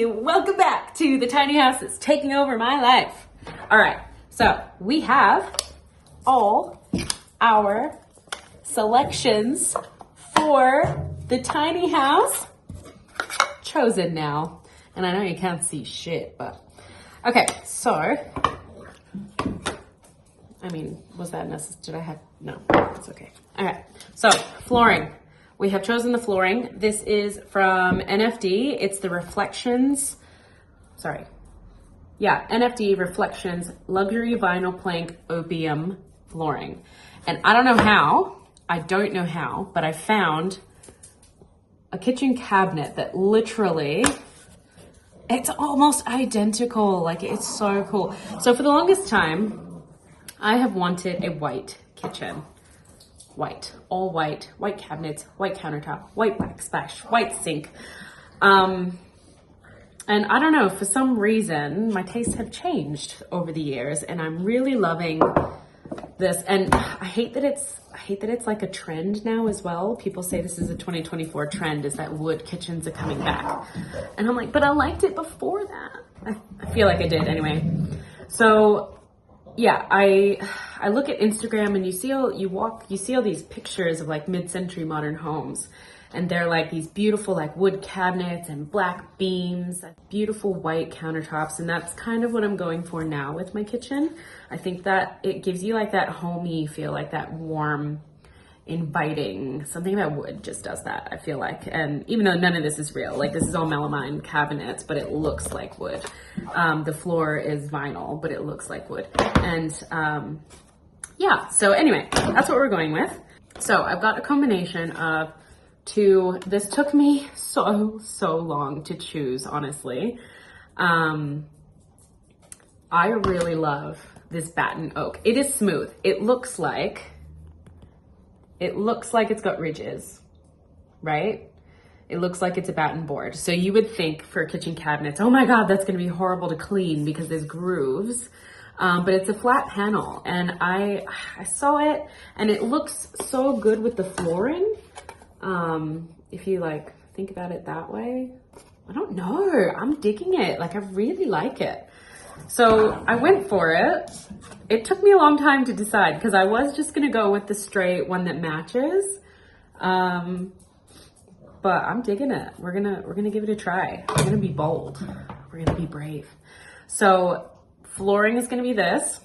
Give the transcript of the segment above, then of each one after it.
everybody. Welcome back to the tiny house that's taking over my life. All right, so we have all our selections for the tiny house chosen now. And I know you can't see shit, but okay, so I mean, was that necessary? Did I have, no, it's okay. All right, so flooring. We have chosen the flooring. This is from NFD. It's the Reflections, NFD Reflections Luxury Vinyl Plank Opium Flooring. And I don't know how, but I found a kitchen cabinet that literally, it's almost identical. Like, it's so cool. So for the longest time, I have wanted a white kitchen. White, all white, white cabinets, white countertop, white backsplash, white sink. And I don't know, for some reason, my tastes have changed over the years, and I'm really loving this. And I hate that it's like a trend now as well. People say this is a 2024 trend, is that wood kitchens are coming back. And I'm like, but I liked it before that. I feel like I did anyway. So yeah, I look at Instagram and you see all these pictures of like mid-century modern homes, and they're like these beautiful like wood cabinets and black beams, beautiful white countertops, and that's kind of what I'm going for now with my kitchen. I think that it gives you like that homey feel, like that warm, inviting, something about wood just does that, I feel like. And even though none of this is real, like this is all melamine cabinets, but it looks like wood. The floor is vinyl, but it looks like wood. And yeah, so anyway, that's what we're going with. So I've got a combination of two. This took me so long to choose, honestly. I really love this batten oak. It is smooth. It looks like it's got ridges, right? It looks like it's a batten board. So you would think for kitchen cabinets, oh my God, that's gonna be horrible to clean because there's grooves. But it's a flat panel, and I saw it and it looks so good with the flooring. If you like think about it that way, I don't know, I'm digging it. Like, I really like it. So I went for it. It took me a long time to decide because I was just gonna go with the straight one that matches. But I'm digging it. We're gonna give it a try. We're gonna be bold. We're gonna be brave. So flooring is gonna be this.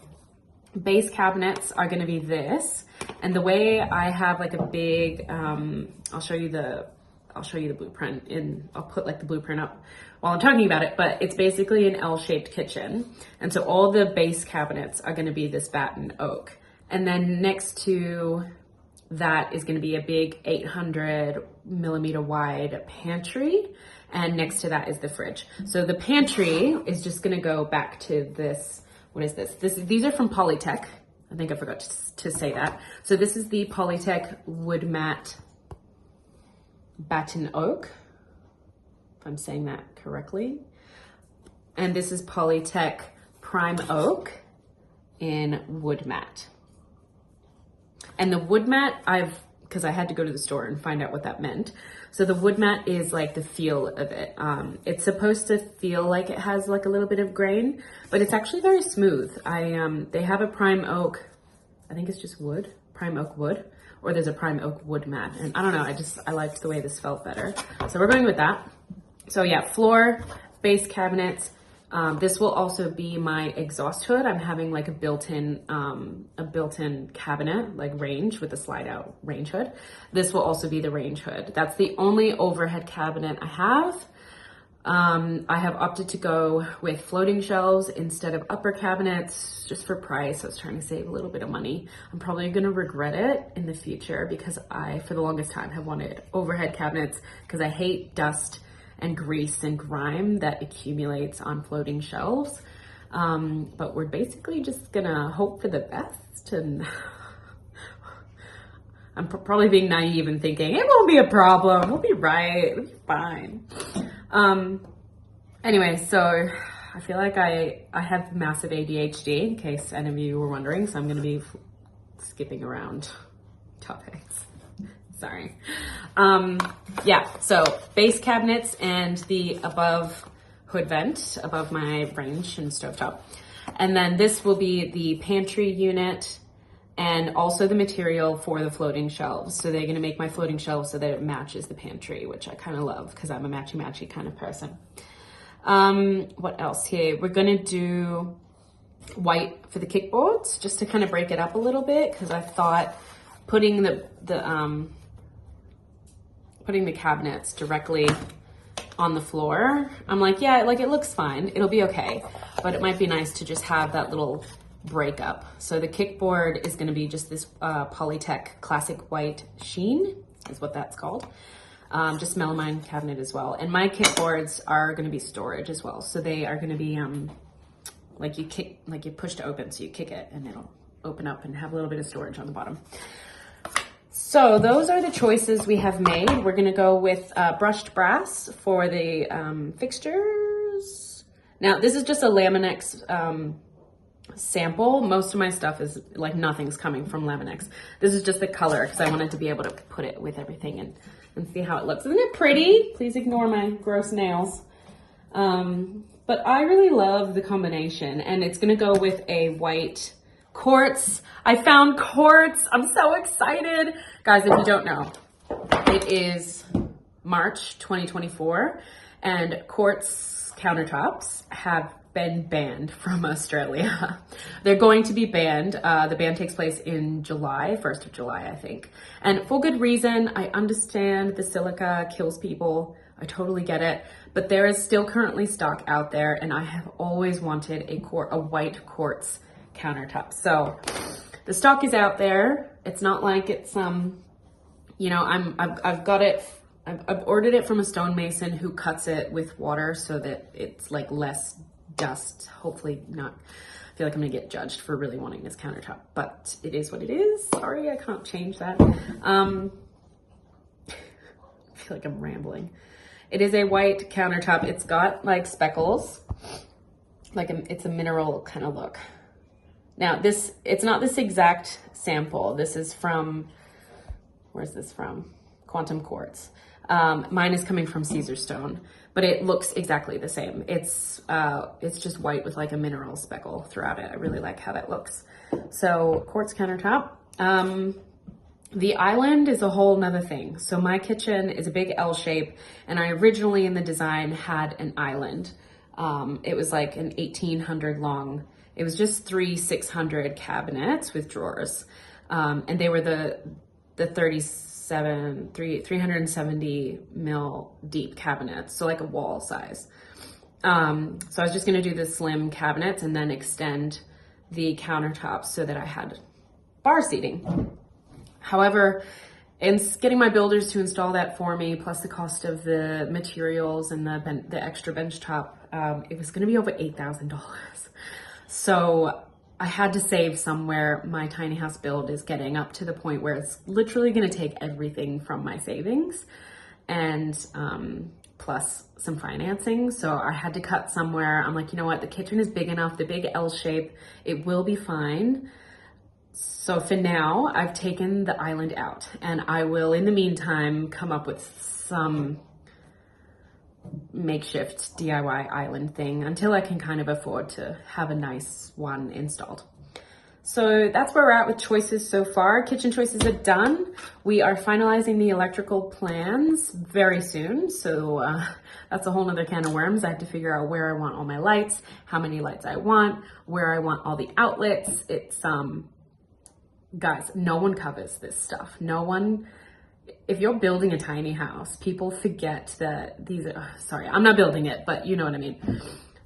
Base cabinets are gonna be this. And the way I have like a big, I'll show you the blueprint I'll put like the blueprint up while I'm talking about it, but it's basically an L-shaped kitchen. And so all the base cabinets are gonna be this batten oak. And then next to that is gonna be a big 800 millimeter wide pantry. And next to that is the fridge. So the pantry is just gonna go back to this, what is this? These are from Polytech. I think I forgot to say that. So this is the Polytech wood mat batten oak, if I'm saying that correctly. And this is Polytech prime oak in wood mat. And the wood mat, because I had to go to the store and find out what that meant. So the wood mat is like the feel of it. It's supposed to feel like it has like a little bit of grain, but it's actually very smooth. They have a prime oak, I think it's just wood, prime oak wood, or there's a prime oak wood mat. And I don't know, I liked the way this felt better. So we're going with that. So yeah, floor, base cabinets. This will also be my exhaust hood. I'm having like a built-in cabinet, like range with a slide out range hood. This will also be the range hood. That's the only overhead cabinet I have. I have opted to go with floating shelves instead of upper cabinets just for price. I was trying to save a little bit of money. I'm probably gonna regret it in the future because I, for the longest time, have wanted overhead cabinets because I hate dust and grease and grime that accumulates on floating shelves. But we're basically just gonna hope for the best, and I'm probably being naive and thinking it won't be a problem, we'll be right, it'll be fine. Anyway, so I feel like I have massive ADHD, in case any of you were wondering, so I'm gonna be skipping around topics. Sorry. Yeah, so base cabinets and the above hood vent above my range and stovetop. And then this will be the pantry unit and also the material for the floating shelves. So they're gonna make my floating shelves so that it matches the pantry, which I kind of love because I'm a matchy-matchy kind of person. What else here? We're gonna do white for the kickboards just to kind of break it up a little bit, because I thought putting the cabinets directly on the floor, I'm like, yeah, like it looks fine, it'll be okay, but it might be nice to just have that little breakup. So the kickboard is going to be just this Polytech classic white sheen is what that's called. Just melamine cabinet as well. And my kickboards are going to be storage as well. So they are going to be like you push to open, so you kick it and it'll open up and have a little bit of storage on the bottom. So those are the choices we have made. We're gonna go with brushed brass for the fixtures. Now this is just a Laminex sample. Most of my stuff is like nothing's coming from Laminex. This is just the color because I wanted to be able to put it with everything and see how it looks. Isn't it pretty? Please ignore my gross nails. But I really love the combination, and it's gonna go with a white quartz. I found quartz. I'm so excited. Guys, if you don't know, it is March 2024 and quartz countertops have been banned from Australia. They're going to be banned. The ban takes place in July, 1st of July, I think. And for good reason. I understand the silica kills people. I totally get it. But there is still currently stock out there, and I have always wanted a white quartz countertop. So the stock is out there. It's not like it's you know, I've got it. I've ordered it from a stonemason who cuts it with water so that it's like less dust. Hopefully not. I feel like I'm gonna get judged for really wanting this countertop, but it is what it is. Sorry, I can't change that. I feel like I'm rambling. It is a white countertop. It's got like speckles, like it's a mineral kind of look. Now it's not this exact sample. This is from, where's this from? Quantum Quartz. Mine is coming from Caesarstone, but it looks exactly the same. It's just white with like a mineral speckle throughout it. I really like how that looks. So quartz countertop. The island is a whole nother thing. So my kitchen is a big L shape, and I originally in the design had an island. It was like an 1800 long. It was just 600 cabinets with drawers. And they were the 370 mil deep cabinets. So like a wall size. So I was just gonna do the slim cabinets and then extend the countertops so that I had bar seating. However, in getting my builders to install that for me, plus the cost of the materials and the extra bench top, it was gonna be over $8,000. So I had to save somewhere. My tiny house build is getting up to the point where it's literally gonna take everything from my savings and plus some financing. So I had to cut somewhere. I'm like, you know what? The kitchen is big enough, the big L shape, it will be fine. So for now, I've taken the island out, and I will, in the meantime, come up with some makeshift DIY island thing until I can kind of afford to have a nice one installed. So that's where we're at with choices so far. Kitchen choices are done. We are finalizing the electrical plans very soon. So that's a whole nother can of worms. I have to figure out where I want all my lights, how many lights I want, where I want all the outlets. It's, guys, no one covers this stuff. No one, if you're building a tiny house, people forget that these are, sorry, I'm not building it, but you know what I mean.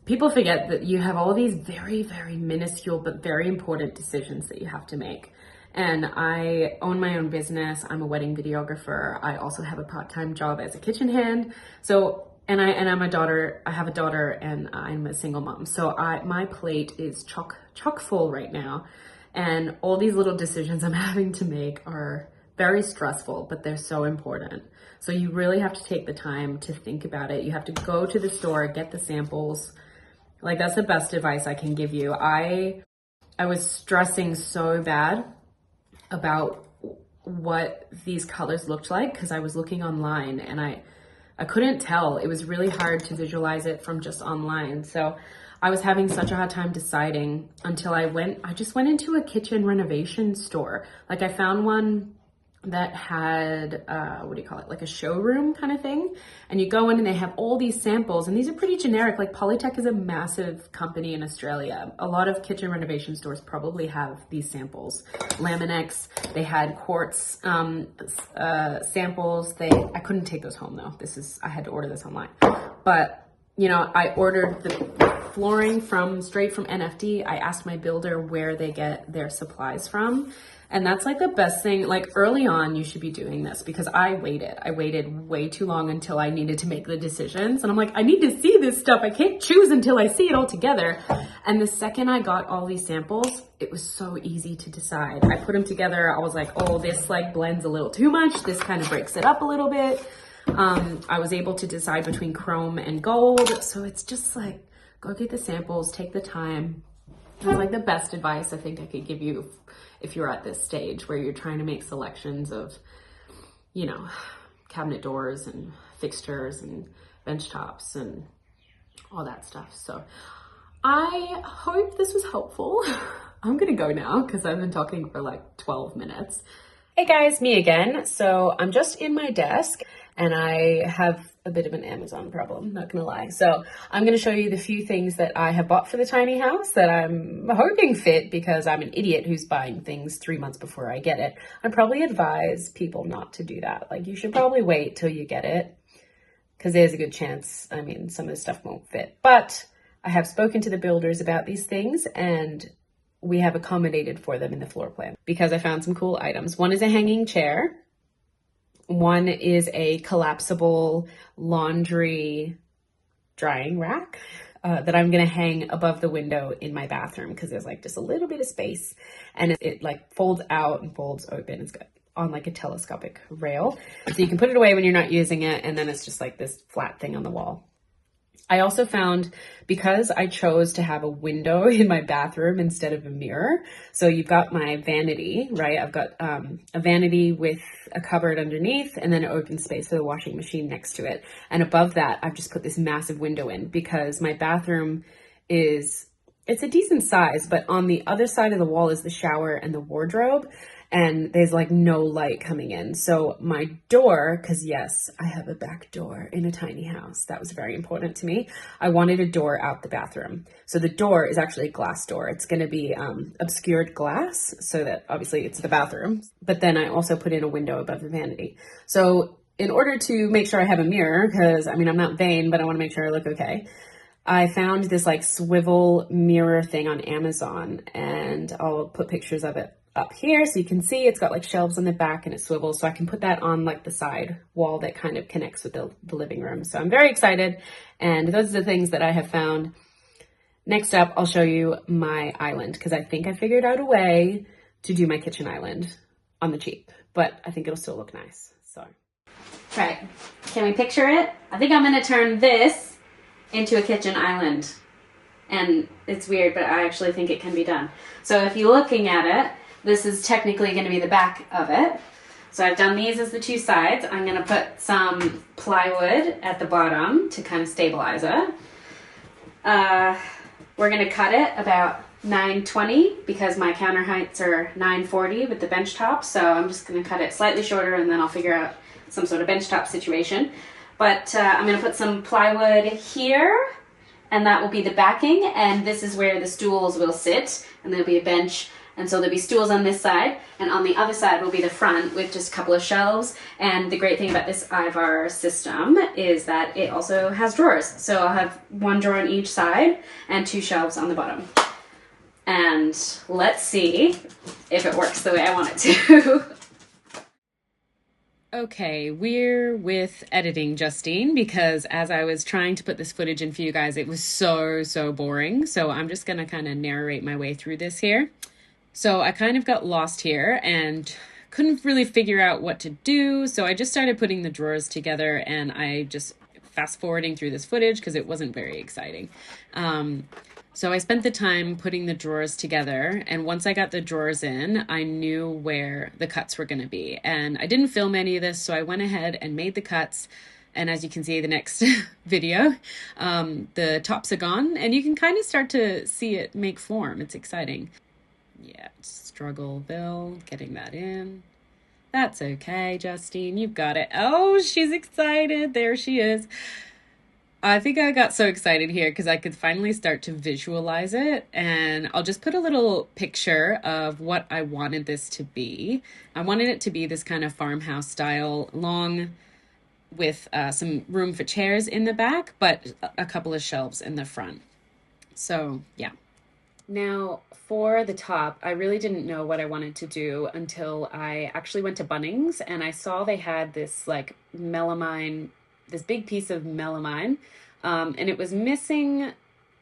People forget that you have all these very, very minuscule, but very important decisions that you have to make. And I own my own business. I'm a wedding videographer. I also have a part-time job as a kitchen hand. So, and I'm a daughter, I have a daughter, and I'm a single mom. So my plate is chock full right now. And all these little decisions I'm having to make are very stressful, but they're so important. So you really have to take the time to think about it. You have to go to the store, get the samples. Like, that's the best advice I can give you. I was stressing so bad about what these colors looked like because I was looking online, and I couldn't tell. It was really hard to visualize it from just online. So I was having such a hard time deciding until I just went into a kitchen renovation store. Like I found one that had, what do you call it? Like a showroom kind of thing. And you go in and they have all these samples, and these are pretty generic. Like Polytech is a massive company in Australia. A lot of kitchen renovation stores probably have these samples. Laminex, they had quartz samples. I couldn't take those home though. I had to order this online. But, you know, I ordered the flooring straight from NFD. I asked my builder where they get their supplies from. And that's like the best thing. Like early on, you should be doing this, because I waited way too long until I needed to make the decisions. And I'm like, I need to see this stuff. I can't choose until I see it all together. And the second I got all these samples, it was so easy to decide. I put them together. I was like, oh, this like blends a little too much. This kind of breaks it up a little bit. I was able to decide between chrome and gold. So it's just like, go get the samples, take the time. It's like the best advice I think I could give you if you're at this stage where you're trying to make selections of, you know, cabinet doors and fixtures and bench tops and all that stuff. So I hope this was helpful. I'm gonna go now because I've been talking for like 12 minutes. Hey guys, me again. So I'm just in my desk and I have a bit of an Amazon problem, not gonna lie. So I'm gonna show you the few things that I have bought for the tiny house that I'm hoping fit, because I'm an idiot who's buying things 3 months before I get it. I'd probably advise people not to do that. Like you should probably wait till you get it, because there's a good chance, I mean, some of the stuff won't fit. But I have spoken to the builders about these things and we have accommodated for them in the floor plan because I found some cool items. One is a hanging chair. One is a collapsible laundry drying rack that I'm gonna hang above the window in my bathroom because there's like just a little bit of space, and it like folds out and folds open. It's got on like a telescopic rail. So you can put it away when you're not using it, and then it's just like this flat thing on the wall. I also found, because I chose to have a window in my bathroom instead of a mirror, so you've got my vanity, right? I've got a vanity with a cupboard underneath and then an open space for the washing machine next to it. And above that, I've just put this massive window in because my bathroom it's a decent size, but on the other side of the wall is the shower and the wardrobe. And there's like no light coming in. So my door, because yes, I have a back door in a tiny house. That was very important to me. I wanted a door out the bathroom. So the door is actually a glass door. It's going to be obscured glass so that obviously it's the bathroom. But then I also put in a window above the vanity. So in order to make sure I have a mirror, because I mean, I'm not vain, but I want to make sure I look okay, I found this like swivel mirror thing on Amazon, and I'll put pictures of it up here so you can see. It's got like shelves on the back and it swivels, so I can put that on like the side wall that kind of connects with the living room. So I'm very excited, and those are the things that I have found. Next up, I'll show you my island, because I think I figured out a way to do my kitchen island on the cheap, but I think it'll still look nice. So right, can we picture it? I think I'm going to turn this into a kitchen island, and it's weird, but I actually think it can be done. So if you're looking at it, this is technically going to be the back of it. So I've done these as the two sides. I'm going to put some plywood at the bottom to kind of stabilize it. We're going to cut it about 920 because my counter heights are 940 with the bench top. So I'm just going to cut it slightly shorter, and then I'll figure out some sort of bench top situation. But I'm going to put some plywood here, and that will be the backing. And this is where the stools will sit, and there'll be a bench. And so there'll be stools on this side, and on the other side will be the front with just a couple of shelves. And the great thing about this Ivar system is that it also has drawers. So I'll have one drawer on each side and two shelves on the bottom. And let's see if it works the way I want it to. Okay, we're with editing, Justine, because as I was trying to put this footage in for you guys, it was so boring. So I'm just gonna kind of narrate my way through this here. So I kind of got lost here and couldn't really figure out what to do. So I just started putting the drawers together, and I just fast forwarding through this footage because it wasn't very exciting. So I spent the time putting the drawers together, and once I got the drawers in, I knew where the cuts were going to be. And I didn't film any of this, so I went ahead and made the cuts And as you can see the next video, the tops are gone and you can kind of start to see it make form. It's exciting. Yeah, Struggleville, getting that in. That's okay, Justine, you've got it. Oh, she's excited. There she is. I think I got so excited here because I could finally start to visualize it, and I'll just put a little picture of what I wanted this to be. I wanted it to be this kind of farmhouse style, long with some room for chairs in the back, but a couple of shelves in the front. So yeah. Now for the top, I really didn't know what I wanted to do until I actually went to Bunnings and I saw they had this like melamine, this big piece of melamine, and it was missing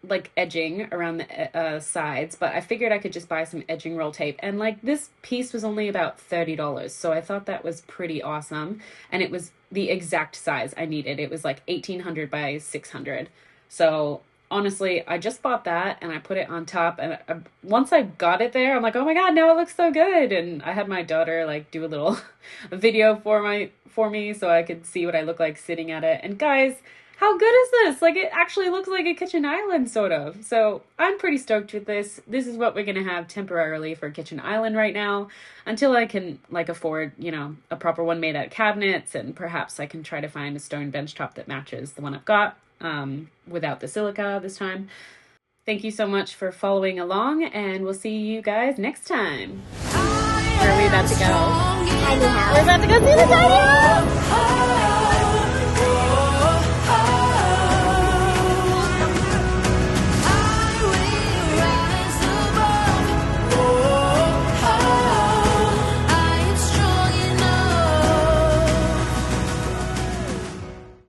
like edging around the sides, but I figured I could just buy some edging roll tape, and like this piece was only about $30, so I thought that was pretty awesome, and it was the exact size I needed. It was like 1800 by 600. So honestly, I just bought that and I put it on top, and once I got it there, I'm like, oh my god, now it looks so good. And I had my daughter like do a little video for me so I could see what I look like sitting at it. And guys, how good is this? Like, it actually looks like a kitchen island, sort of. So I'm pretty stoked with this. This is what we're gonna have temporarily for a kitchen island right now, until I can like afford, you know, a proper one made out of cabinets, and perhaps I can try to find a stone bench top that matches the one I've got, without the silica this time. Thank you so much for following along, and we'll see you guys next time. Where are we about to go? Tiny house. We're about to go see the tiny house!